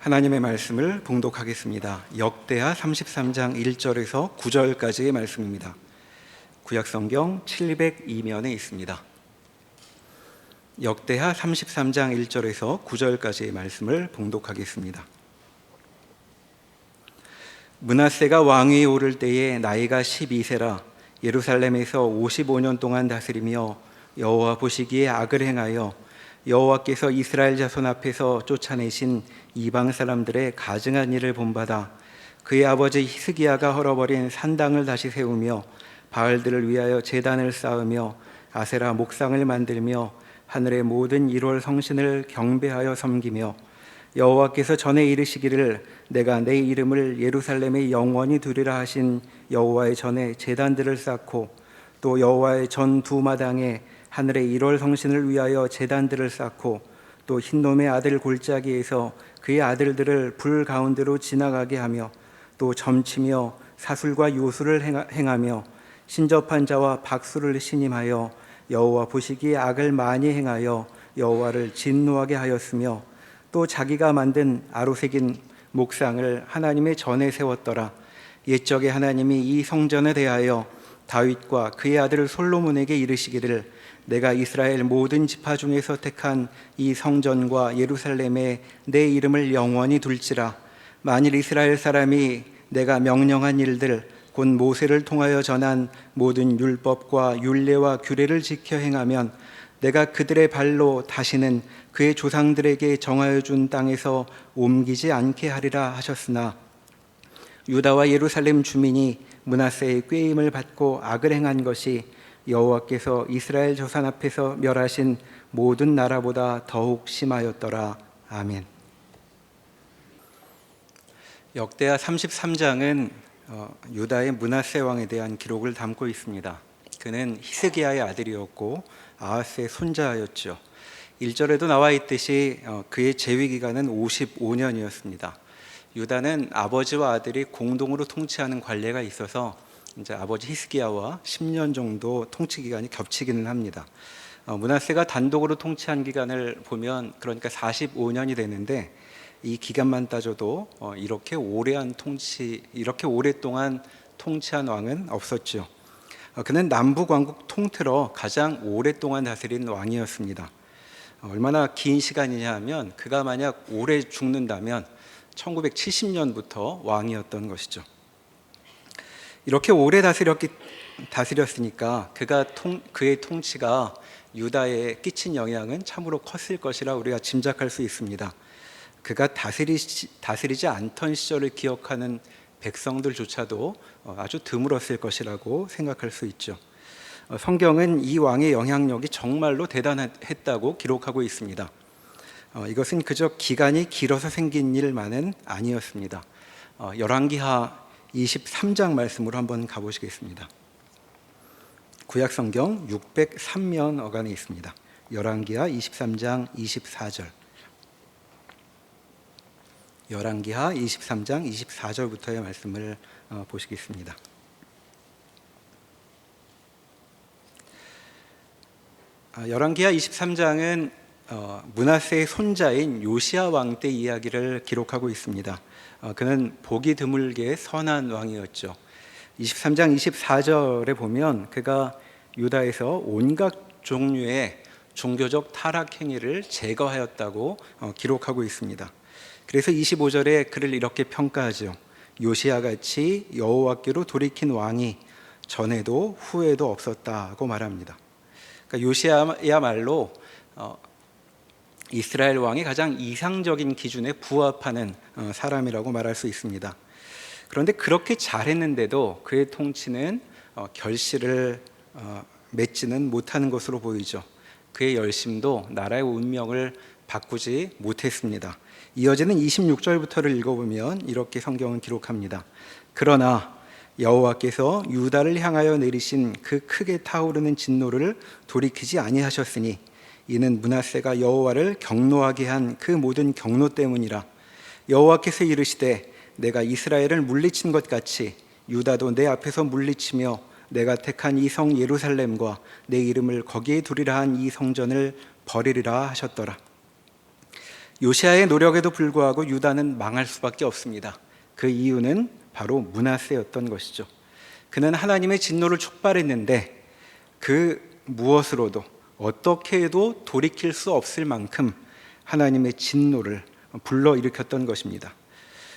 하나님의 말씀을 봉독하겠습니다. 역대하 33장 1절에서 9절까지의 말씀입니다. 구약성경 702면에 있습니다. 역대하 33장 1절에서 9절까지의 말씀을 봉독하겠습니다. 므낫세가 왕위에 오를 때에 나이가 12세라 예루살렘에서 55년 동안 다스리며 여호와 보시기에 악을 행하여 여호와께서 이스라엘 자손 앞에서 쫓아내신 이방 사람들의 가증한 일을 본받아 그의 아버지 히스기야가 헐어버린 산당을 다시 세우며 바알들을 위하여 제단을 쌓으며 아세라 목상을 만들며 하늘의 모든 1월 성신을 경배하여 섬기며 여호와께서 전에 이르시기를 내가 내 이름을 예루살렘에 영원히 두리라 하신 여호와의 전에 제단들을 쌓고 또 여호와의 전 두 마당에 하늘의 1월 성신을 위하여 제단들을 쌓고 또 흰놈의 아들 골짜기에서 그의 아들들을 불 가운데로 지나가게 하며 또 점치며 사술과 요술을 행하며 신접한 자와 박수를 신임하여 여호와 보시기에 악을 많이 행하여 여호와를 진노하게 하였으며 또 자기가 만든 아로새긴 목상을 하나님의 전에 세웠더라. 옛적에 하나님이 이 성전에 대하여 다윗과 그의 아들 솔로몬에게 이르시기를 내가 이스라엘 모든 지파 중에서 택한 이 성전과 예루살렘에 내 이름을 영원히 둘지라. 만일 이스라엘 사람이 내가 명령한 일들 곧 모세를 통하여 전한 모든 율법과 율례와 규례를 지켜 행하면 내가 그들의 발로 다시는 그의 조상들에게 정하여 준 땅에서 옮기지 않게 하리라 하셨으나 유다와 예루살렘 주민이 므낫세의 꾀임을 받고 악을 행한 것이 여호와께서 이스라엘 조상 앞에서 멸하신 모든 나라보다 더욱 심하였더라. 아멘. 역대하 33장은 유다의 므낫세 왕에 대한 기록을 담고 있습니다. 그는 히스기야의 아들이었고 아하스의 손자였죠. 1절에도 나와 있듯이 그의 재위 기간은 55년이었습니다. 유다는 아버지와 아들이 공동으로 통치하는 관례가 있어서 이제 아버지 히스기야와 10년 정도 통치 기간이 겹치기는 합니다. 므낫세가 단독으로 통치한 기간을 보면 그러니까 45년이 되는데 이 기간만 따져도 이렇게 오랫동안 통치한 왕은 없었죠. 그는 남부 왕국 통틀어 가장 오랫동안 다스린 왕이었습니다. 얼마나 긴 시간이냐 하면 그가 만약 오래 죽는다면 1970년부터 왕이었던 것이죠. 이렇게 오래 다스렸으니까 그의 통치가 유다에 끼친 영향은 참으로 컸을 것이라 우리가 짐작할 수 있습니다. 그가 다스리지 않던 시절을 기억하는 백성들조차도 아주 드물었을 것이라고 생각할 수 있죠. 성경은 이 왕의 영향력이 정말로 대단했다고 기록하고 있습니다. 이것은 그저 기간이 길어서 생긴 일만은 아니었습니다. 열왕기하 23장 말씀으로 한번 가보시겠습니다. 구약성경 603면 어간에 있습니다. 열왕기하 23장 24절. 열왕기하 23장 24절부터의 말씀을 보시겠습니다. 열왕기하 23장은 므낫세의 손자인 요시야 왕 때 이야기를 기록하고 있습니다. 그는 보기 드물게 선한 왕이었죠. 23장 24절에 보면 그가 유다에서 온갖 종류의 종교적 타락 행위를 제거하였다고 기록하고 있습니다. 그래서 25절에 그를 이렇게 평가하죠. 요시야같이 여호와께로 돌이킨 왕이 전에도 후에도 없었다고 말합니다. 그러니까 요시야야말로 이스라엘 왕이 가장 이상적인 기준에 부합하는 사람이라고 말할 수 있습니다. 그런데 그렇게 잘했는데도 그의 통치는 결실을 맺지는 못하는 것으로 보이죠. 그의 열심도 나라의 운명을 바꾸지 못했습니다. 이어지는 26절부터를 읽어보면 이렇게 성경은 기록합니다. 그러나 여호와께서 유다를 향하여 내리신 그 크게 타오르는 진노를 돌이키지 아니하셨으니 이는 므낫세가 여호와를 경노하게 한 그 모든 경노 때문이라. 여호와께서 이르시되 내가 이스라엘을 물리친 것 같이 유다도 내 앞에서 물리치며 내가 택한 이 성 예루살렘과 내 이름을 거기에 두리라 한 이 성전을 버리리라 하셨더라. 요시아의 노력에도 불구하고 유다는 망할 수밖에 없습니다. 그 이유는 바로 므낫세였던 것이죠. 그는 하나님의 진노를 촉발했는데 그 무엇으로도 어떻게 해도 돌이킬 수 없을 만큼 하나님의 진노를 불러일으켰던 것입니다.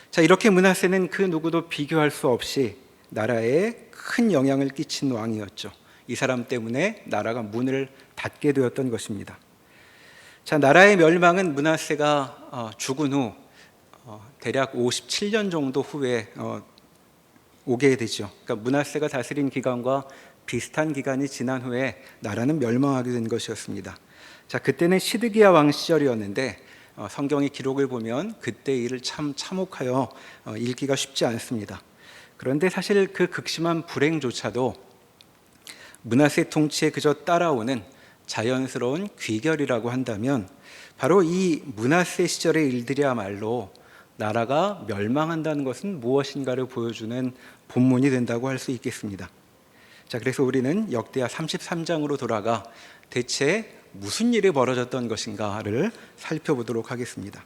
자, 이렇게 므낫세는 그 누구도 비교할 수 없이 나라에 큰 영향을 끼친 왕이었죠. 이 사람 때문에 나라가 문을 닫게 되었던 것입니다. 자, 나라의 멸망은 므낫세가 죽은 후 대략 57년 정도 후에 오게 되죠. 그러니까 므낫세가 다스린 기간과 비슷한 기간이 지난 후에 나라는 멸망하게 된 것이었습니다. 자, 그때는 시드기야 왕 시절이었는데 성경의 기록을 보면 그때 일을 참 참혹하여 읽기가 쉽지 않습니다. 그런데 사실 그 극심한 불행조차도 므낫세 통치에 그저 따라오는 자연스러운 귀결이라고 한다면 바로 이 므낫세 시절의 일들이야말로 나라가 멸망한다는 것은 무엇인가를 보여주는 본문이 된다고 할 수 있겠습니다. 자, 그래서 우리는 역대하 33장으로 돌아가 대체 무슨 일이 벌어졌던 것인가를 살펴보도록 하겠습니다.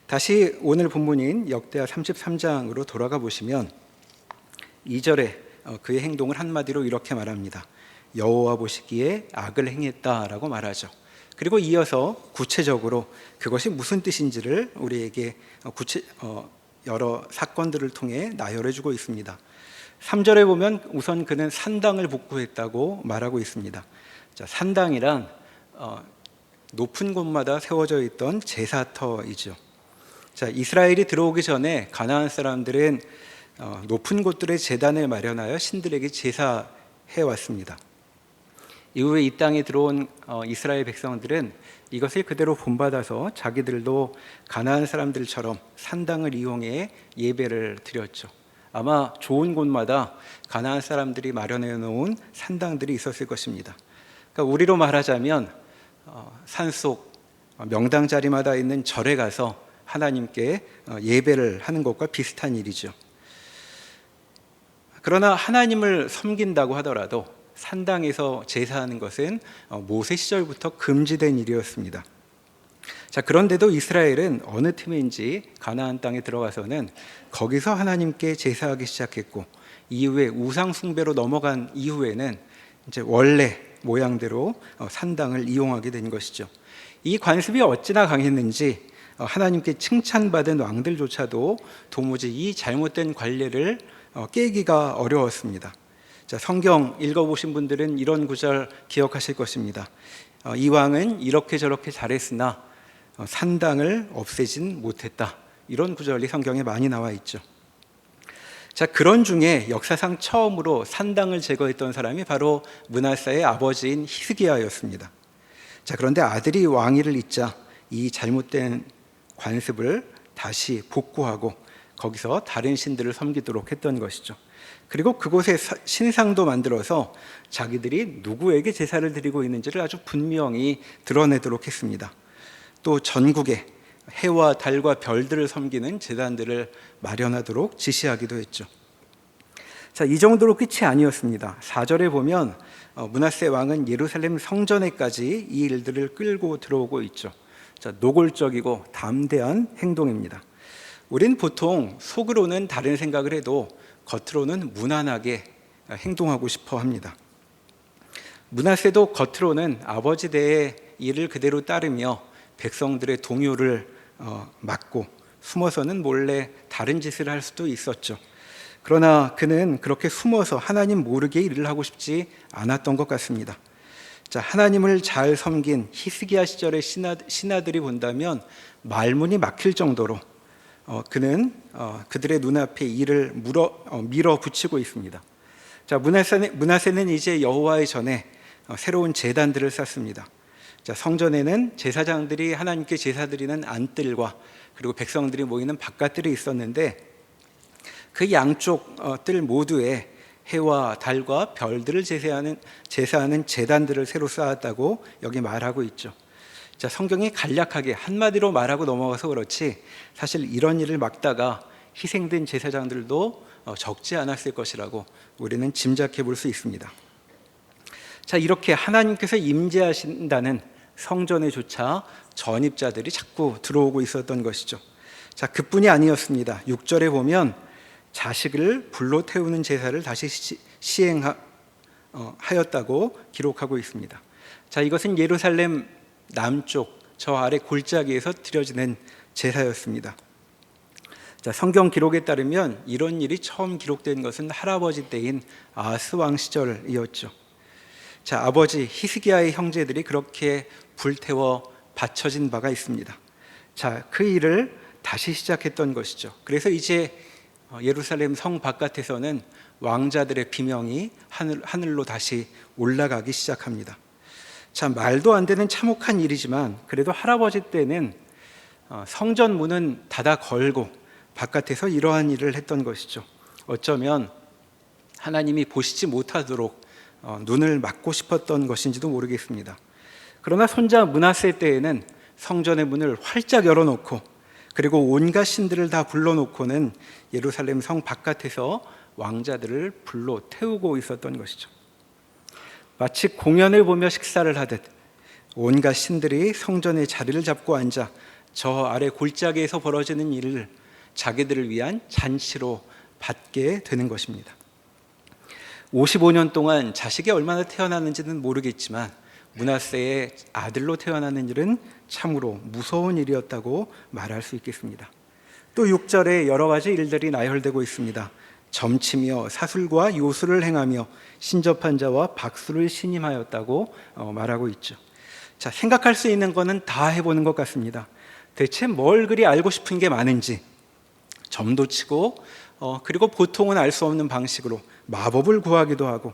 다시 오늘 본문인 역대하 33장으로 돌아가 보시면 2절에 그의 행동을 한마디로 이렇게 말합니다. 여호와 보시기에 악을 행했다라고 말하죠. 그리고 이어서 구체적으로 그것이 무슨 뜻인지를 우리에게 여러 사건들을 통해 나열해주고 있습니다. 3절에 보면 우선 그는 산당을 복구했다고 말하고 있습니다. 자, 산당이란 높은 곳마다 세워져 있던 제사터이죠. 자, 이스라엘이 들어오기 전에 가나안 사람들은 높은 곳들의 제단을 마련하여 신들에게 제사해 왔습니다. 이후에 이 땅에 들어온 이스라엘 백성들은 이것을 그대로 본받아서 자기들도 가나안 사람들처럼 산당을 이용해 예배를 드렸죠. 아마 좋은 곳마다 가나안 사람들이 마련해 놓은 산당들이 있었을 것입니다. 그러니까 우리로 말하자면 산속 명당 자리마다 있는 절에 가서 하나님께 예배를 하는 것과 비슷한 일이죠. 그러나 하나님을 섬긴다고 하더라도 산당에서 제사하는 것은 모세 시절부터 금지된 일이었습니다. 자, 그런데도 이스라엘은 어느 틈인지 가나안 땅에 들어가서는 거기서 하나님께 제사하기 시작했고, 이후에 우상 숭배로 넘어간 이후에는 이제 원래 모양대로 산당을 이용하게 된 것이죠. 이 관습이 어찌나 강했는지 하나님께 칭찬받은 왕들조차도 도무지 이 잘못된 관례를 깨기가 어려웠습니다. 자, 성경 읽어보신 분들은 이런 구절 기억하실 것입니다. 이 왕은 이렇게 저렇게 잘했으나 산당을 없애진 못했다. 이런 구절이 성경에 많이 나와 있죠. 자, 그런 중에 역사상 처음으로 산당을 제거했던 사람이 바로 므낫세의 아버지인 히스기야였습니다. 자, 그런데 아들이 왕위를 잇자 이 잘못된 관습을 다시 복구하고 거기서 다른 신들을 섬기도록 했던 것이죠. 그리고 그곳에 신상도 만들어서 자기들이 누구에게 제사를 드리고 있는지를 아주 분명히 드러내도록 했습니다. 또 전국에 해와 달과 별들을 섬기는 제단들을 마련하도록 지시하기도 했죠. 자, 이 정도로 끝이 아니었습니다. 4절에 보면 므낫세 왕은 예루살렘 성전에까지 이 일들을 끌고 들어오고 있죠. 자, 노골적이고 담대한 행동입니다. 우린 보통 속으로는 다른 생각을 해도 겉으로는 무난하게 행동하고 싶어 합니다. 므낫세도 겉으로는 아버지 대의 일을 그대로 따르며 백성들의 동요를 막고 숨어서는 몰래 다른 짓을 할 수도 있었죠. 그러나 그는 그렇게 숨어서 하나님 모르게 일을 하고 싶지 않았던 것 같습니다. 자, 하나님을 잘 섬긴 히스기야 시절의 신하들이 본다면 말문이 막힐 정도로 그는 그들의 눈앞에 일을 밀어붙이고 있습니다. 자, 므낫세는 이제 여호와의 전에 새로운 제단들을 쌓습니다. 자, 성전에는 제사장들이 하나님께 제사드리는 안뜰과 그리고 백성들이 모이는 바깥들이 있었는데 그 양쪽 뜰 모두에 해와 달과 별들을 제사하는 제단들을 새로 쌓았다고 여기 말하고 있죠. 자, 성경이 간략하게 한마디로 말하고 넘어가서 그렇지 사실 이런 일을 막다가 희생된 제사장들도 적지 않았을 것이라고 우리는 짐작해 볼 수 있습니다. 자, 이렇게 하나님께서 임재하신다는 성전에조차 전입자들이 자꾸 들어오고 있었던 것이죠. 자, 그뿐이 아니었습니다. 6절에 보면 자식을 불로 태우는 제사를 다시 시행하였다고 기록하고 있습니다. 자, 이것은 예루살렘 남쪽 저 아래 골짜기에서 드려지는 제사였습니다. 자, 성경 기록에 따르면 이런 일이 처음 기록된 것은 할아버지 때인 아스 왕 시절이었죠. 자, 아버지 히스기야의 형제들이 그렇게 불태워 바쳐진 바가 있습니다. 자, 그 일을 다시 시작했던 것이죠. 그래서 이제 예루살렘 성 바깥에서는 왕자들의 비명이 하늘로 다시 올라가기 시작합니다. 자, 말도 안 되는 참혹한 일이지만 그래도 할아버지 때는 성전 문은 닫아 걸고 바깥에서 이러한 일을 했던 것이죠. 어쩌면 하나님이 보시지 못하도록 눈을 막고 싶었던 것인지도 모르겠습니다. 그러나 손자 므낫세 때에는 성전의 문을 활짝 열어놓고 그리고 온갖 신들을 다 불러놓고는 예루살렘 성 바깥에서 왕자들을 불로 태우고 있었던 것이죠. 마치 공연을 보며 식사를 하듯 온갖 신들이 성전에 자리를 잡고 앉아 저 아래 골짜기에서 벌어지는 일을 자기들을 위한 잔치로 받게 되는 것입니다. 55년 동안 자식이 얼마나 태어났는지는 모르겠지만 므낫세의 아들로 태어나는 일은 참으로 무서운 일이었다고 말할 수 있겠습니다. 또 6절에 여러 가지 일들이 나열되고 있습니다. 점치며 사술과 요술을 행하며 신접한 자와 박수를 신임하였다고 말하고 있죠. 자, 생각할 수 있는 것은 다 해보는 것 같습니다. 대체 뭘 그리 알고 싶은 게 많은지 점도 치고 그리고 보통은 알 수 없는 방식으로 마법을 구하기도 하고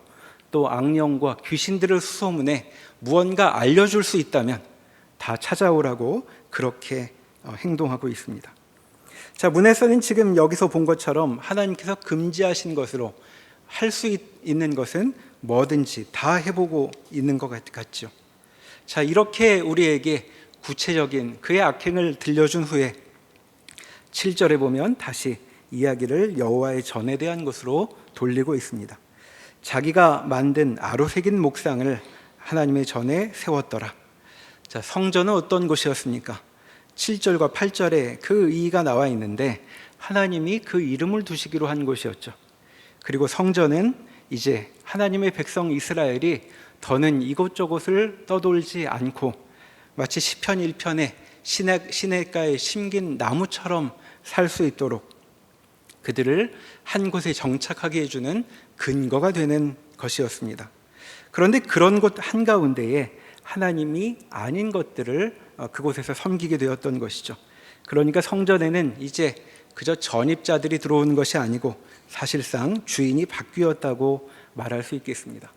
또 악령과 귀신들을 수소문해 무언가 알려줄 수 있다면 다 찾아오라고 그렇게 행동하고 있습니다. 자, 므낫세는 지금 여기서 본 것처럼 하나님께서 금지하신 것으로 할 수 있는 것은 뭐든지 다 해보고 있는 것 같죠. 자, 이렇게 우리에게 구체적인 그의 악행을 들려준 후에 7절에 보면 다시 이야기를 여호와의 전에 대한 것으로 돌리고 있습니다. 자기가 만든 아로새긴 목상을 하나님의 전에 세웠더라. 자, 성전은 어떤 곳이었습니까? 7절과 8절에 그 의의가 나와 있는데 하나님이 그 이름을 두시기로 한 곳이었죠. 그리고 성전은 이제 하나님의 백성 이스라엘이 더는 이곳저곳을 떠돌지 않고 마치 시편 1편에 시냇가에 심긴 나무처럼 살 수 있도록 그들을 한 곳에 정착하게 해주는 근거가 되는 것이었습니다. 그런데 그런 곳 한가운데에 하나님이 아닌 것들을 그곳에서 섬기게 되었던 것이죠. 그러니까 성전에는 이제 그저 전입자들이 들어오는 것이 아니고 사실상 주인이 바뀌었다고 말할 수 있겠습니다.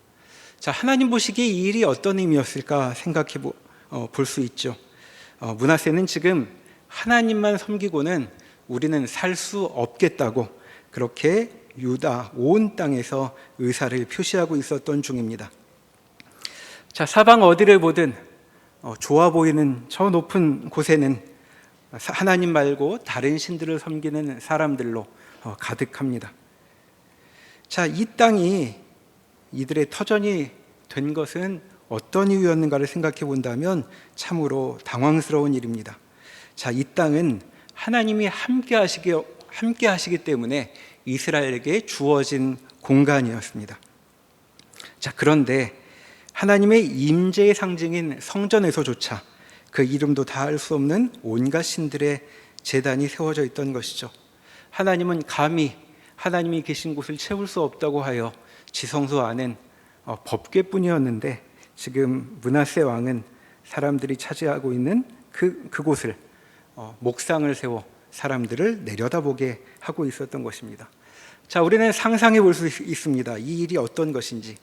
자, 하나님 보시기에 이 일이 어떤 의미였을까 생각해 볼 수 있죠. 므낫세는 지금 하나님만 섬기고는 우리는 살 수 없겠다고 그렇게 유다 온 땅에서 의사를 표시하고 있었던 중입니다. 자, 사방 어디를 보든 좋아 보이는 저 높은 곳에는 하나님 말고 다른 신들을 섬기는 사람들로 가득합니다. 자, 이 땅이 이들의 터전이 된 것은 어떤 이유였는가를 생각해 본다면 참으로 당황스러운 일입니다. 자, 이 땅은 하나님이 함께 하시기 때문에 이스라엘에게 주어진 공간이었습니다. 자, 그런데 하나님의 임재의 상징인 성전에서조차 그 이름도 다 알 수 없는 온갖 신들의 제단이 세워져 있던 것이죠. 하나님은 감히 하나님이 계신 곳을 채울 수 없다고 하여 지성소 안은 법궤뿐이었는데 지금 므낫세 왕은 사람들이 차지하고 있는 그곳을 목상을 세워 사람들을 내려다보게 하고 있었던 것입니다. 자, 우리는 상상해 볼 수 있습니다. 이 일이 어떤 것인지.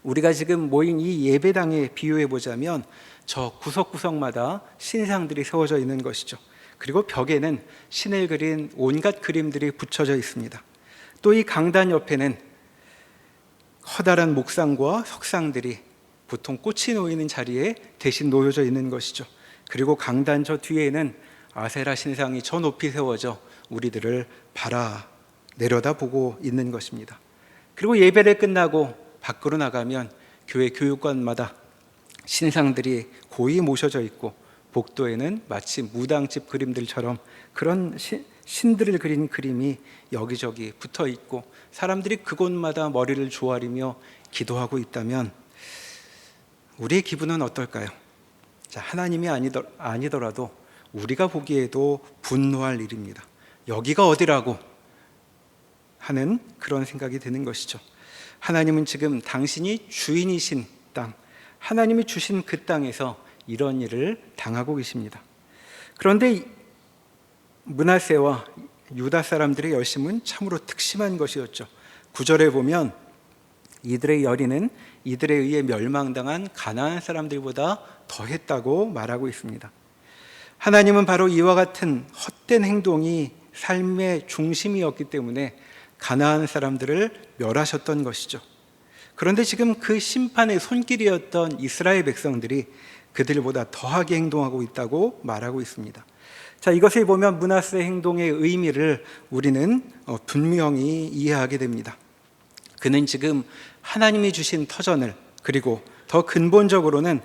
우리가 지금 모인 이 예배당에 비유해 보자면 저 구석구석마다 신상들이 세워져 있는 것이죠. 그리고 벽에는 신을 그린 온갖 그림들이 붙여져 있습니다. 또 이 강단 옆에는 커다란 목상과 석상들이 보통 꽃이 놓이는 자리에 대신 놓여져 있는 것이죠. 그리고 강단 저 뒤에는 아세라 신상이 저 높이 세워져 우리들을 내려다보고 있는 것입니다. 그리고 예배를 끝나고 밖으로 나가면 교회 교육관마다 신상들이 고이 모셔져 있고 복도에는 마치 무당집 그림들처럼 그런 신들을 그린 그림이 여기저기 붙어 있고 사람들이 그곳마다 머리를 조아리며 기도하고 있다면 우리의 기분은 어떨까요? 자, 하나님이 아니더라도 우리가 보기에도 분노할 일입니다. 여기가 어디라고 하는 그런 생각이 드는 것이죠. 하나님은 지금 당신이 주인이신 땅, 하나님이 주신 그 땅에서 이런 일을 당하고 계십니다. 그런데 므낫세와 유다 사람들의 열심은 참으로 특심한 것이었죠. 9절에 보면 이들의 열의는 이들에 의해 멸망당한 가나안 사람들보다 더했다고 말하고 있습니다. 하나님은 바로 이와 같은 헛된 행동이 삶의 중심이었기 때문에 가나안 사람들을 멸하셨던 것이죠. 그런데 지금 그 심판의 손길이었던 이스라엘 백성들이 그들보다 더하게 행동하고 있다고 말하고 있습니다. 자, 이것을 보면 므낫세 행동의 의미를 우리는 분명히 이해하게 됩니다. 그는 지금 하나님이 주신 터전을, 그리고 더 근본적으로는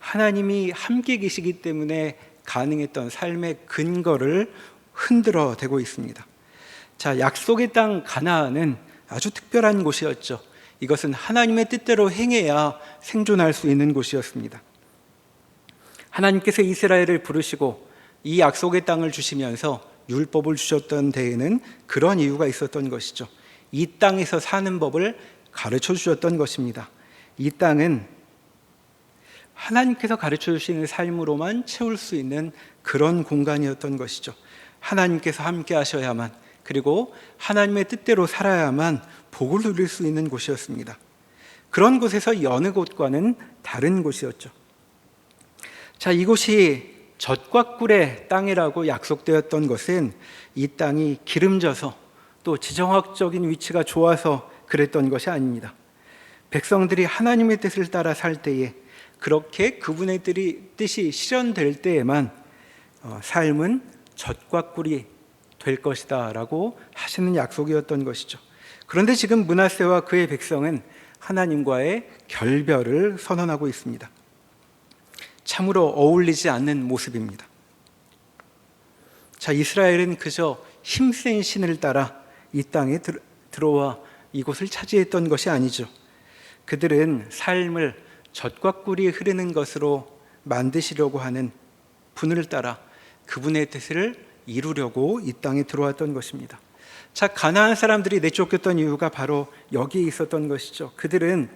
하나님이 함께 계시기 때문에 가능했던 삶의 근거를 흔들어 대고 있습니다. 자, 약속의 땅 가나안은 아주 특별한 곳이었죠. 이것은 하나님의 뜻대로 행해야 생존할 수 있는 곳이었습니다. 하나님께서 이스라엘을 부르시고 이 약속의 땅을 주시면서 율법을 주셨던 데에는 그런 이유가 있었던 것이죠. 이 땅에서 사는 법을 가르쳐 주셨던 것입니다. 이 땅은 하나님께서 가르쳐 주시는 삶으로만 채울 수 있는 그런 공간이었던 것이죠. 하나님께서 함께 하셔야만, 그리고 하나님의 뜻대로 살아야만 복을 누릴 수 있는 곳이었습니다. 그런 곳에서 여느 곳과는 다른 곳이었죠. 자, 이곳이 젖과 꿀의 땅이라고 약속되었던 것은 이 땅이 기름져서 또 지정학적인 위치가 좋아서 그랬던 것이 아닙니다. 백성들이 하나님의 뜻을 따라 살 때에, 그렇게 그분의 뜻이 실현될 때에만 삶은 젖과 꿀이 될 것이다 라고 하시는 약속이었던 것이죠. 그런데 지금 므낫세와 그의 백성은 하나님과의 결별을 선언하고 있습니다. 참으로 어울리지 않는 모습입니다. 자, 이스라엘은 그저 힘센 신을 따라 이 땅에 들어와 이곳을 차지했던 것이 아니죠. 그들은 삶을 젖과 꿀이 흐르는 것으로 만드시려고 하는 분을 따라 그분의 뜻을 이루려고 이 땅에 들어왔던 것입니다. 자, 가나안 사람들이 내쫓겼던 이유가 바로 여기에 있었던 것이죠. 그들은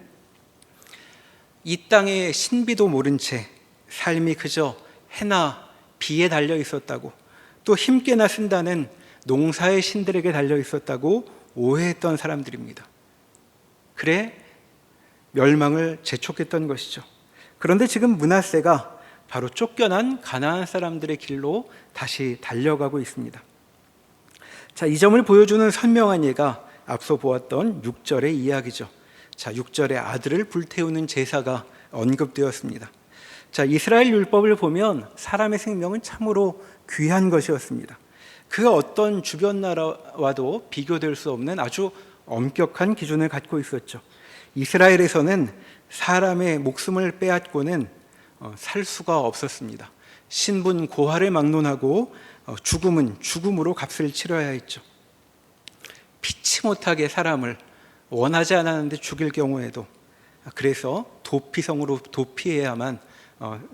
이 땅의 신비도 모른 채 삶이 그저 해나 비에 달려 있었다고, 또 힘께나 쓴다는 농사의 신들에게 달려 있었다고 오해했던 사람들입니다. 그래 멸망을 재촉했던 것이죠. 그런데 지금 므낫세가 바로 쫓겨난 가나안 사람들의 길로 다시 달려가고 있습니다. 자, 이 점을 보여주는 선명한 예가 앞서 보았던 6절의 이야기죠. 자, 6절에 아들을 불태우는 제사가 언급되었습니다. 자, 이스라엘 율법을 보면 사람의 생명은 참으로 귀한 것이었습니다. 그 어떤 주변 나라와도 비교될 수 없는 아주 엄격한 기준을 갖고 있었죠. 이스라엘에서는 사람의 목숨을 빼앗고는 살 수가 없었습니다. 신분 고하를 막론하고 죽음은 죽음으로 값을 치러야 했죠. 피치 못하게 사람을 원하지 않았는데 죽일 경우에도, 그래서 도피성으로 도피해야만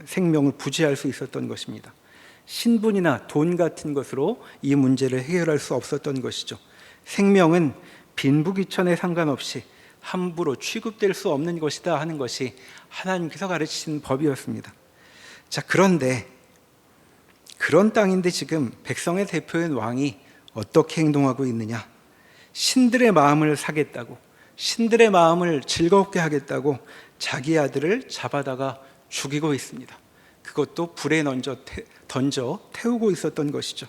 생명을 부지할 수 있었던 것입니다. 신분이나 돈 같은 것으로 이 문제를 해결할 수 없었던 것이죠. 생명은 빈부귀천에 상관없이 함부로 취급될 수 없는 것이다 하는 것이 하나님께서 가르치신 법이었습니다. 자, 그런데 그런 땅인데 지금 백성의 대표인 왕이 어떻게 행동하고 있느냐? 신들의 마음을 사겠다고, 신들의 마음을 즐겁게 하겠다고 자기 아들을 잡아다가 죽이고 있습니다. 그것도 불에 던져 태우고 있었던 것이죠.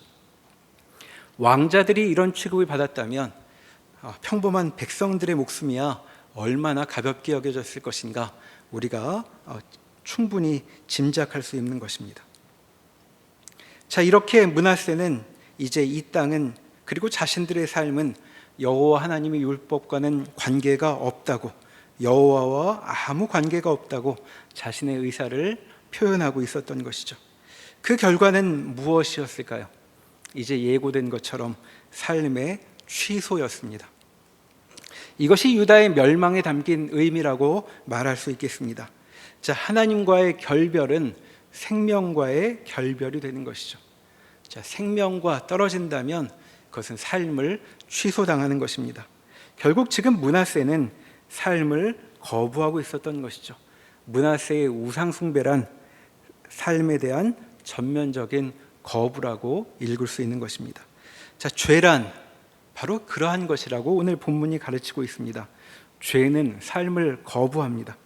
왕자들이 이런 취급을 받았다면 평범한 백성들의 목숨이야 얼마나 가볍게 여겨졌을 것인가 우리가 충분히 짐작할 수 있는 것입니다. 자, 이렇게 므낫세는 이제 이 땅은, 그리고 자신들의 삶은 여호와 하나님의 율법과는 관계가 없다고, 여호와와 아무 관계가 없다고 자신의 의사를 표현하고 있었던 것이죠. 그 결과는 무엇이었을까요? 이제 예고된 것처럼 삶의 취소였습니다. 이것이 유다의 멸망에 담긴 의미라고 말할 수 있겠습니다. 자, 하나님과의 결별은 생명과의 결별이 되는 것이죠. 자, 생명과 떨어진다면 그것은 삶을 취소당하는 것입니다. 결국 지금 므낫세는 삶을 거부하고 있었던 것이죠. 므낫세의 우상 숭배란 삶에 대한 전면적인 거부라고 읽을 수 있는 것입니다. 자, 죄란 바로 그러한 것이라고 오늘 본문이 가르치고 있습니다. 죄는 삶을 거부합니다.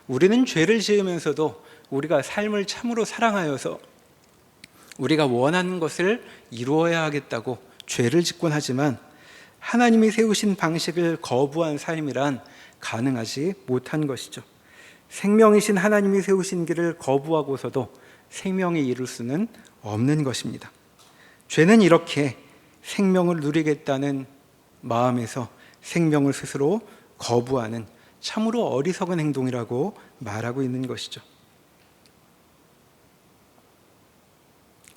우리는 죄를 지으면서도 우리가 삶을 참으로 사랑하여서 우리가 원하는 것을 이루어야 하겠다고 죄를 짓곤 하지만 하나님이 세우신 방식을 거부한 삶이란 가능하지 못한 것이죠. 생명이신 하나님이 세우신 길을 거부하고서도 생명에 이룰 수는 없는 것입니다. 죄는 이렇게 생명을 누리겠다는 마음에서 생명을 스스로 거부하는 참으로 어리석은 행동이라고 말하고 있는 것이죠.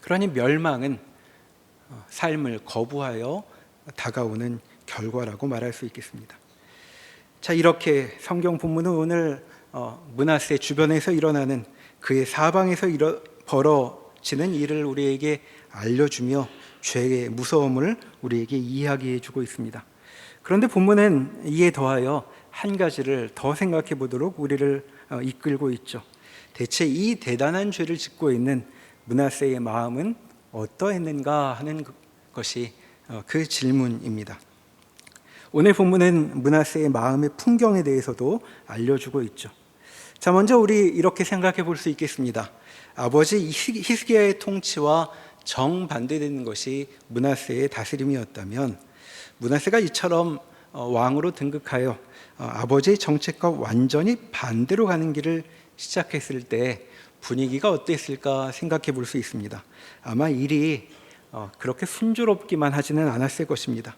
그러니 멸망은 삶을 거부하여 다가오는 결과라고 말할 수 있겠습니다. 자, 이렇게 성경 본문은 오늘 므낫세 주변에서 일어나는 그의 사방에서 벌어지는 일을 우리에게 알려주며 죄의 무서움을 우리에게 이야기해 주고 있습니다. 그런데 본문은 이에 더하여 한 가지를 더 생각해 보도록 우리를 이끌고 있죠. 대체 이 대단한 죄를 짓고 있는 므낫세의 마음은 어떠했는가 하는 것이 그 질문입니다. 오늘 본문은 므낫세의 마음의 풍경에 대해서도 알려주고 있죠. 자, 먼저 우리 이렇게 생각해 볼 수 있겠습니다. 아버지 히스기야의 통치와 정반대되는 것이 므낫세의 다스림이었다면 므낫세가 이처럼 왕으로 등극하여 아버지의 정책과 완전히 반대로 가는 길을 시작했을 때 분위기가 어땠을까 생각해 볼 수 있습니다. 아마 일이 그렇게 순조롭기만 하지는 않았을 것입니다.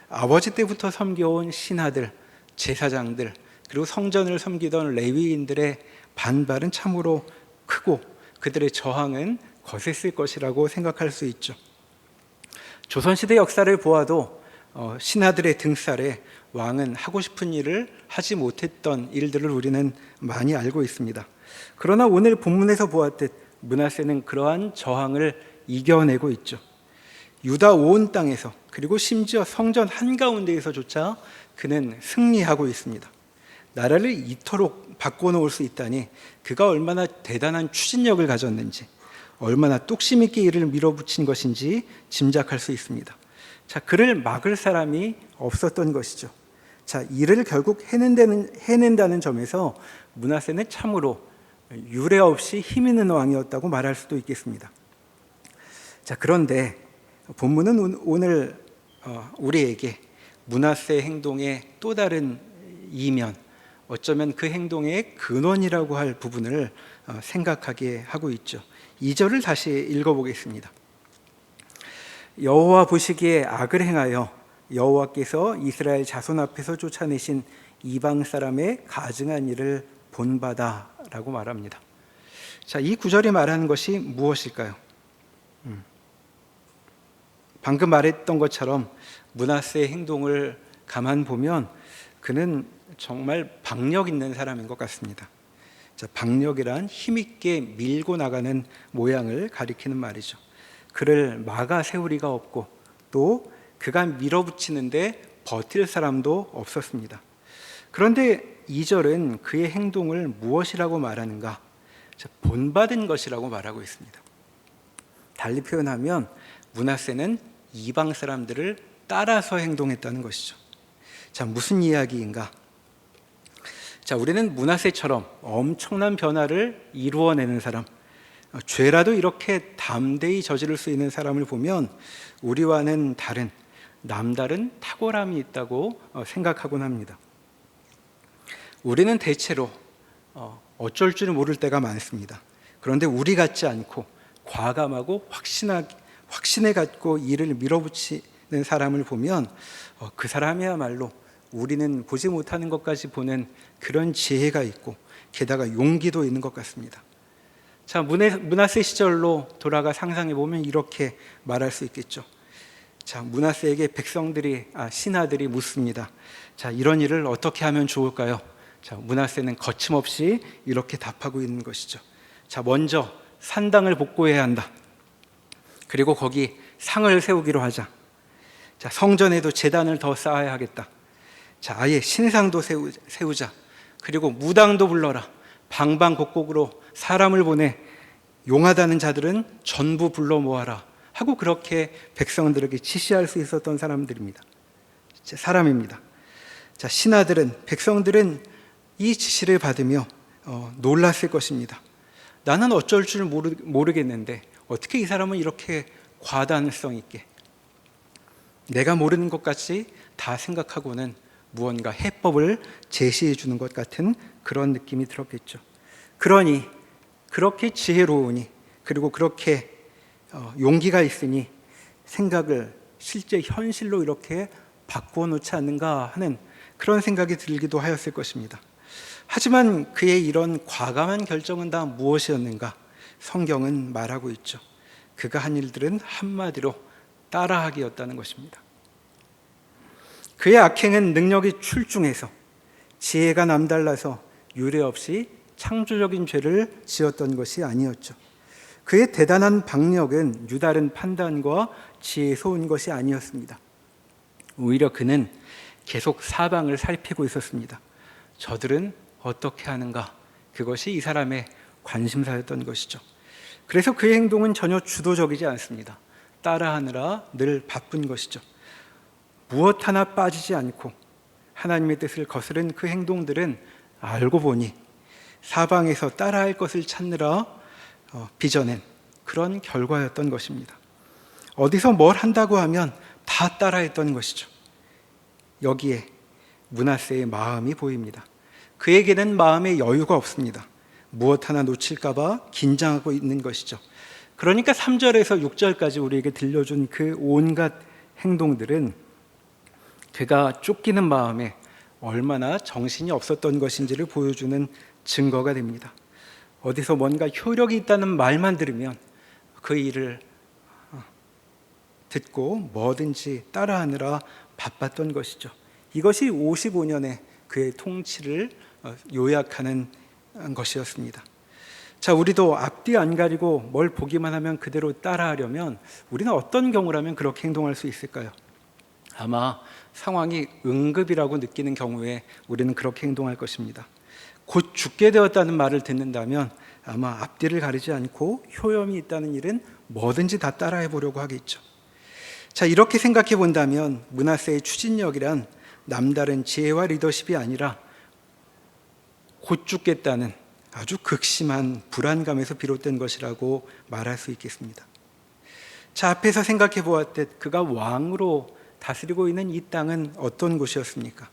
아버지 때부터 섬겨온 신하들, 제사장들, 그리고 성전을 섬기던 레위인들의 반발은 참으로 크고 그들의 저항은 거셌을 것이라고 생각할 수 있죠. 조선시대 역사를 보아도 신하들의 등살에 왕은 하고 싶은 일을 하지 못했던 일들을 우리는 많이 알고 있습니다. 그러나 오늘 본문에서 보았듯 므낫세는 그러한 저항을 이겨내고 있죠. 유다 온 땅에서 그리고 심지어 성전 한가운데에서조차 그는 승리하고 있습니다. 나라를 이토록 바꿔놓을 수 있다니 그가 얼마나 대단한 추진력을 가졌는지, 얼마나 뚝심 있게 이를 밀어붙인 것인지 짐작할 수 있습니다. 자, 그를 막을 사람이 없었던 것이죠. 자, 이를 결국 해낸다는 점에서 므낫세는 참으로 유례 없이 힘 있는 왕이었다고 말할 수도 있겠습니다. 자, 그런데 본문은 오늘 우리에게 므낫세 행동의 또 다른 이면, 어쩌면 그 행동의 근원이라고 할 부분을 생각하게 하고 있죠. 2절을 다시 읽어보겠습니다. 여호와 보시기에 악을 행하여 여호와께서 이스라엘 자손 앞에서 쫓아내신 이방 사람의 가증한 일을 본바다라고 말합니다. 자, 이 구절이 말하는 것이 무엇일까요? 방금 말했던 것처럼 므낫세의 행동을 가만 보면 그는 정말 박력 있는 사람인 것 같습니다. 자, 박력이란 힘있게 밀고 나가는 모양을 가리키는 말이죠. 그를 막아 세울 리가 없고 또 그가 밀어붙이는데 버틸 사람도 없었습니다. 그런데 2절은 그의 행동을 무엇이라고 말하는가? 자, 본받은 것이라고 말하고 있습니다. 달리 표현하면 므낫세는 이방 사람들을 따라서 행동했다는 것이죠. 자, 무슨 이야기인가? 자, 우리는 므낫세처럼 엄청난 변화를 이루어내는 사람, 죄라도 이렇게 담대히 저지를 수 있는 사람을 보면 우리와는 다른 남다른 탁월함이 있다고 생각하곤 합니다. 우리는 대체로 어쩔 줄 모를 때가 많습니다. 그런데 우리 같지 않고 과감하고 확신에 갖고 일을 밀어붙이는 사람을 보면 그 사람이야말로 우리는 보지 못하는 것까지 보는 그런 지혜가 있고 게다가 용기도 있는 것 같습니다. 자, 므낫세 시절로 돌아가 상상해 보면 이렇게 말할 수 있겠죠. 자, 므낫세에게 신하들이 묻습니다. 자, 이런 일을 어떻게 하면 좋을까요? 자, 므낫세는 거침없이 이렇게 답하고 있는 것이죠. 자, 먼저 산당을 복구해야 한다. 그리고 거기 상을 세우기로 하자. 자, 성전에도 제단을 더 쌓아야 하겠다. 자, 아예 신상도 세우자. 그리고 무당도 불러라. 방방곡곡으로 사람을 보내 용하다는 자들은 전부 불러 모아라 하고 그렇게 백성들에게 지시할 수 있었던 사람입니다. 자, 백성들은 이 지시를 받으며 놀랐을 것입니다. 나는 어쩔 줄 모르겠는데 어떻게 이 사람은 이렇게 과단성 있게 내가 모르는 것까지 다 생각하고는 무언가 해법을 제시해 주는 것 같은 그런 느낌이 들었겠죠. 그러니 그렇게 지혜로우니 그리고 그렇게 용기가 있으니 생각을 실제 현실로 이렇게 바꾸어 놓지 않는가 하는 그런 생각이 들기도 하였을 것입니다. 하지만 그의 이런 과감한 결정은 다 무엇이었는가? 성경은 말하고 있죠. 그가 한 일들은 한마디로 따라하기였다는 것입니다. 그의 악행은 능력이 출중해서 지혜가 남달라서 유례 없이 창조적인 죄를 지었던 것이 아니었죠. 그의 대단한 박력은 유다른 판단과 지혜에서 온 것이 아니었습니다. 오히려 그는 계속 사방을 살피고 있었습니다. 저들은 어떻게 하는가? 그것이 이 사람의 관심사였던 것이죠. 그래서 그의 행동은 전혀 주도적이지 않습니다. 따라하느라 늘 바쁜 것이죠. 무엇 하나 빠지지 않고 하나님의 뜻을 거스른 그 행동들은 알고 보니 사방에서 따라할 것을 찾느라 빚어낸 그런 결과였던 것입니다. 어디서 뭘 한다고 하면 다 따라했던 것이죠. 여기에 므낫세의 마음이 보입니다. 그에게는 마음의 여유가 없습니다. 무엇 하나 놓칠까 봐 긴장하고 있는 것이죠. 그러니까 3절에서 6절까지 우리에게 들려준 그 온갖 행동들은 그가 쫓기는 마음에 얼마나 정신이 없었던 것인지를 보여주는 증거가 됩니다. 어디서 뭔가 효력이 있다는 말만 들으면 그 일을 듣고 뭐든지 따라하느라 바빴던 것이죠. 이것이 55년의 그의 통치를 요약하는 것이었습니다. 자, 우리도 앞뒤 안 가리고 뭘 보기만 하면 그대로 따라하려면 우리는 어떤 경우라면 그렇게 행동할 수 있을까요? 아마 상황이 응급이라고 느끼는 경우에 우리는 그렇게 행동할 것입니다. 곧 죽게 되었다는 말을 듣는다면 아마 앞뒤를 가리지 않고 효염이 있다는 일은 뭐든지 다 따라해 보려고 하겠죠. 자, 이렇게 생각해 본다면 므낫세의 추진력이란 남다른 지혜와 리더십이 아니라 곧 죽겠다는 아주 극심한 불안감에서 비롯된 것이라고 말할 수 있겠습니다. 자, 앞에서 생각해 보았듯 그가 왕으로 다스리고 있는 이 땅은 어떤 곳이었습니까?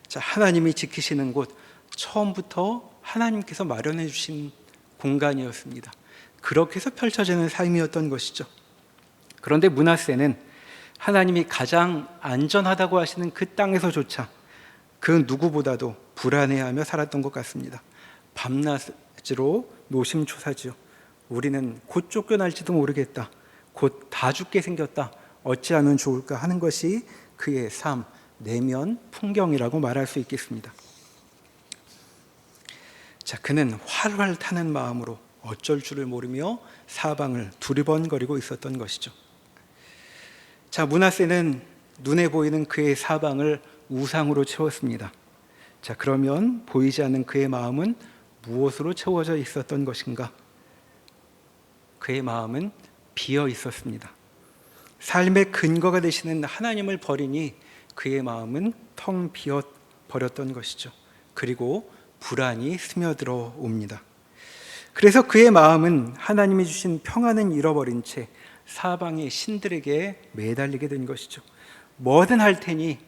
자, 하나님이 지키시는 곳, 처음부터 하나님께서 마련해 주신 공간이었습니다. 그렇게 해서 펼쳐지는 삶이었던 것이죠. 그런데 므낫세는 하나님이 가장 안전하다고 하시는 그 땅에서조차 그 누구보다도 불안해하며 살았던 것 같습니다. 밤낮으로 노심초사지요. 우리는 곧 쫓겨날지도 모르겠다. 곧 다 죽게 생겼다. 어찌하면 좋을까 하는 것이 그의 삶, 내면 풍경이라고 말할 수 있겠습니다. 자, 그는 활활 타는 마음으로 어쩔 줄을 모르며 사방을 두리번거리고 있었던 것이죠. 자, 므낫세는 눈에 보이는 그의 사방을 우상으로 채웠습니다. 자, 그러면 보이지 않는 그의 마음은 무엇으로 채워져 있었던 것인가? 그의 마음은 비어 있었습니다. 삶의 근거가 되시는 하나님을 버리니 그의 마음은 텅 비어 버렸던 것이죠. 그리고 불안이 스며들어 옵니다. 그래서 그의 마음은 하나님이 주신 평안은 잃어버린 채 사방의 신들에게 매달리게 된 것이죠. 뭐든 할 테니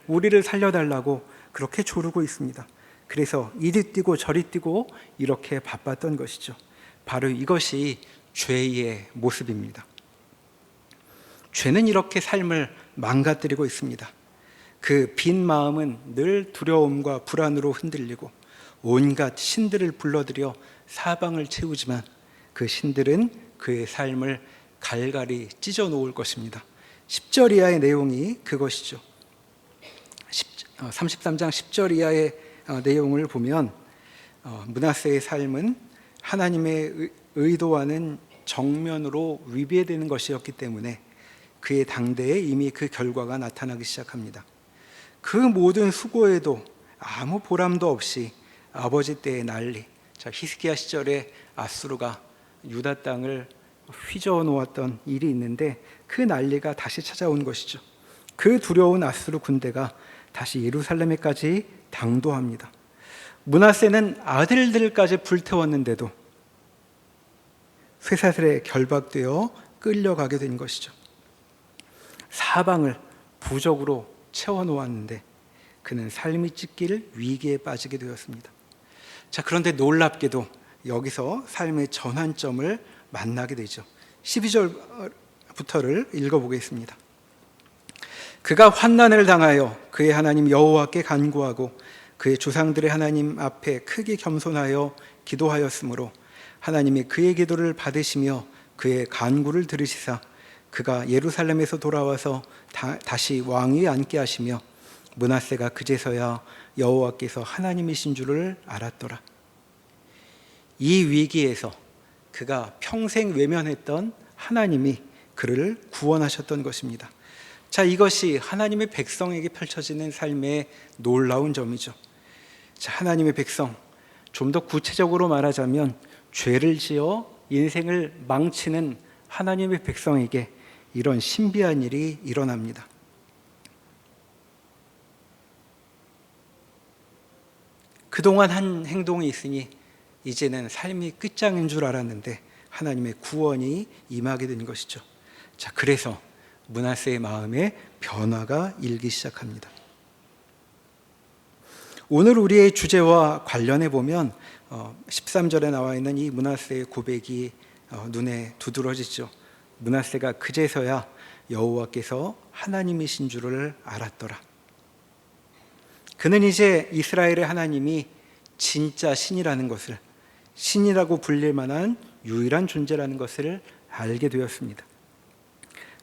우리를 살려달라고 그렇게 조르고 있습니다. 그래서 이리 뛰고 저리 뛰고 이렇게 바빴던 것이죠. 바로 이것이 죄의 모습입니다. 죄는 이렇게 삶을 망가뜨리고 있습니다. 그 빈 마음은 늘 두려움과 불안으로 흔들리고 온갖 신들을 불러들여 사방을 채우지만 그 신들은 그의 삶을 갈갈이 찢어 놓을 것입니다. 10절 이하의 내용이 그것이죠. 33장 10절 이하의 내용을 보면 므낫세의 삶은 하나님의 의도와는 정면으로 위배되는 것이었기 때문에 그의 당대에 이미 그 결과가 나타나기 시작합니다. 그 모든 수고에도 아무 보람도 없이 아버지 때의 난리, 히스기야 시절에 아수르가 유다 땅을 휘저어 놓았던 일이 있는데 그 난리가 다시 찾아온 것이죠. 그 두려운 아수르 군대가 다시 예루살렘에까지 당도합니다. 므낫세는 아들들까지 불태웠는데도 쇠사슬에 결박되어 끌려가게 된 것이죠. 사방을 부적으로 채워놓았는데 그는 삶이 찢길 위기에 빠지게 되었습니다. 그런데 놀랍게도 여기서 삶의 전환점을 만나게 되죠. 12절부터를 읽어보겠습니다. 그가 환난을 당하여 그의 하나님 여호와께 간구하고 그의 조상들의 하나님 앞에 크게 겸손하여 기도하였으므로 하나님이 그의 기도를 받으시며 그의 간구를 들으시사 그가 예루살렘에서 돌아와서 다시 왕위에 앉게 하시며 므낫세가 그제서야 여호와께서 하나님이신 줄을 알았더라. 이 위기에서 그가 평생 외면했던 하나님이 그를 구원하셨던 것입니다. 이것이 하나님의 백성에게 펼쳐지는 삶의 놀라운 점이죠. 하나님의 백성, 좀 더 구체적으로 말하자면 죄를 지어 인생을 망치는 하나님의 백성에게 이런 신비한 일이 일어납니다. 그동안 한 행동이 있으니 이제는 삶이 끝장인 줄 알았는데 하나님의 구원이 임하게 된 것이죠. 그래서 므낫세의 마음에 변화가 일기 시작합니다. 오늘 우리의 주제와 관련해 보면 13절에 나와 있는 이 므낫세의 고백이 눈에 두드러지죠. 므낫세가 그제서야 여호와께서 하나님이신 줄을 알았더라. 그는 이제 이스라엘의 하나님이 진짜 신이라는 것을, 신이라고 불릴 만한 유일한 존재라는 것을 알게 되었습니다.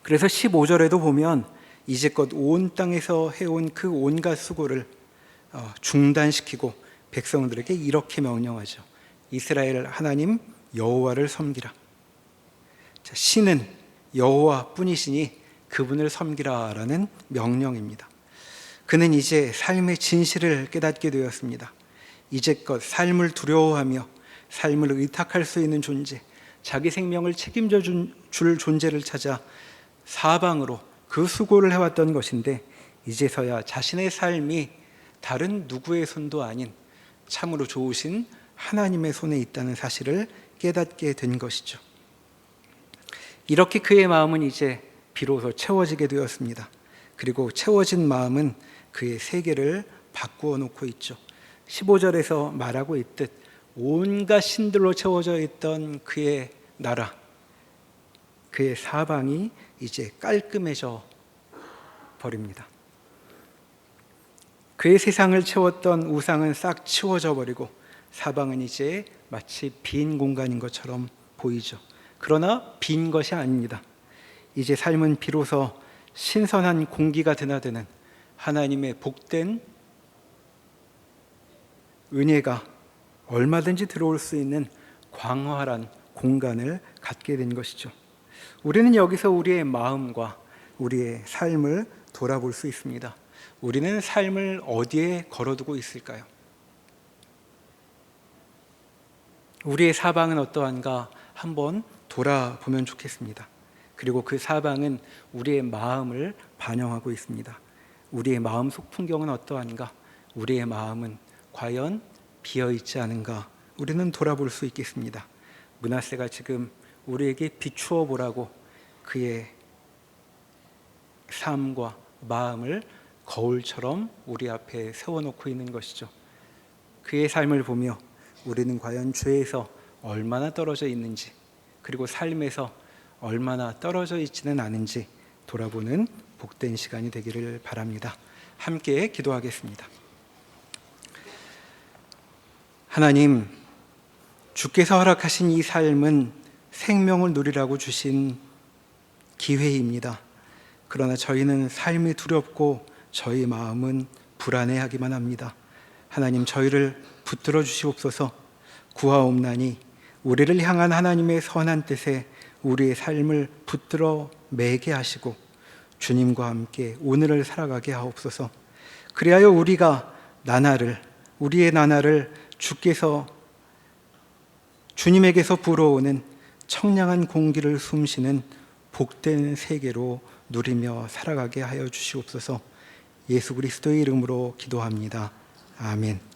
그래서 15절에도 보면 이제껏 온 땅에서 해온 그 온갖 수고를 중단시키고 백성들에게 이렇게 명령하죠. 이스라엘 하나님 여호와를 섬기라. 신은 여호와 뿐이시니 그분을 섬기라라는 명령입니다. 그는 이제 삶의 진실을 깨닫게 되었습니다. 이제껏 삶을 두려워하며 삶을 의탁할 수 있는 존재, 자기 생명을 책임져 줄 존재를 찾아 사방으로 그 수고를 해왔던 것인데 이제서야 자신의 삶이 다른 누구의 손도 아닌 참으로 좋으신 하나님의 손에 있다는 사실을 깨닫게 된 것이죠. 이렇게 그의 마음은 이제 비로소 채워지게 되었습니다. 그리고 채워진 마음은 그의 세계를 바꾸어 놓고 있죠. 15절에서 말하고 있듯 온갖 신들로 채워져 있던 그의 나라, 그의 사방이 이제 깔끔해져 버립니다. 그의 세상을 채웠던 우상은 싹 치워져 버리고 사방은 이제 마치 빈 공간인 것처럼 보이죠. 그러나 빈 것이 아닙니다. 이제 삶은 비로소 신선한 공기가 드나드는 하나님의 복된 은혜가 얼마든지 들어올 수 있는 광활한 공간을 갖게 된 것이죠. 우리는 여기서 우리의 마음과 우리의 삶을 돌아볼 수 있습니다. 우리는 삶을 어디에 걸어두고 있을까요? 우리의 사방은 어떠한가 한번 돌아보면 좋겠습니다. 그리고 그 사방은 우리의 마음을 반영하고 있습니다. 우리의 마음속 풍경은 어떠한가? 우리의 마음은 과연 비어있지 않은가? 우리는 돌아볼 수 있겠습니다. 므낫세가 지금 우리에게 비추어 보라고 그의 삶과 마음을 거울처럼 우리 앞에 세워놓고 있는 것이죠. 그의 삶을 보며 우리는 과연 죄에서 얼마나 떨어져 있는지, 그리고 삶에서 얼마나 떨어져 있지는 않은지 돌아보는 복된 시간이 되기를 바랍니다. 함께 기도하겠습니다. 하나님, 주께서 허락하신 이 삶은 생명을 누리라고 주신 기회입니다. 그러나 저희는 삶이 두렵고 저희 마음은 불안해하기만 합니다. 하나님, 저희를 붙들어 주시옵소서. 구하옵나니 우리를 향한 하나님의 선한 뜻에 우리의 삶을 붙들어 매게 하시고 주님과 함께 오늘을 살아가게 하옵소서. 그리하여 우리가 우리의 나날을 주께서 주님에게서 불어오는 청량한 공기를 숨쉬는 복된 세계로 누리며 살아가게 하여 주시옵소서. 예수 그리스도의 이름으로 기도합니다. 아멘.